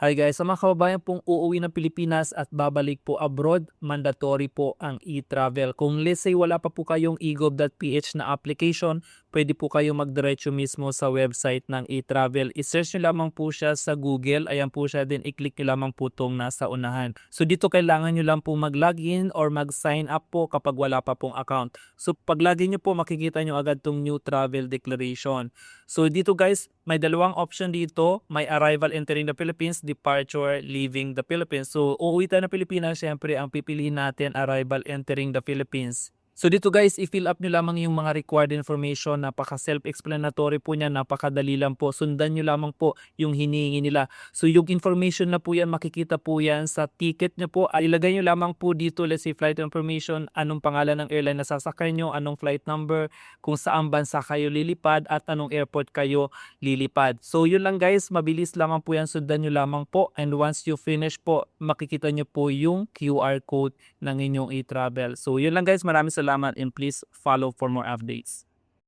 Hi guys, sa mga kababayan pong uuwi ng Pilipinas at babalik po abroad, mandatory po ang e-travel. Kung let's say wala pa po kayong egov.ph na application, pwede po kayo magdiretso mismo sa website ng e-travel. I-search nyo lamang po siya sa Google, ayan po siya, then i-click nyo lamang po itong nasa unahan. So dito kailangan nyo lang po mag-login or mag-sign up po kapag wala pa pong account. So pag login nyo po, makikita nyo agad itong new travel declaration. So dito guys, may dalawang option dito, may arrival entering the Philippines, departure leaving the Philippines. So uuwi tayo ng Pilipinas, syempre ang pipiliin natin arrival entering the Philippines. So dito guys, i-fill up nyo lamang yung mga required information, napaka self-explanatory po niya, napakadali lang po. Sundan nyo lamang po yung hinihingi nila. So yung information na po yan, makikita po yan sa ticket nyo po. Ilagay nyo lamang po dito, let's say flight information, anong pangalan ng airline na sasakay nyo, anong flight number, kung saan bansa kayo lilipad at anong airport kayo lilipad. So yun lang guys, mabilis lamang po yan, sundan nyo lamang po, and once you finish po, makikita nyo po yung QR code ng inyong e-travel. So yun lang guys, maraming salamat and please follow for more updates.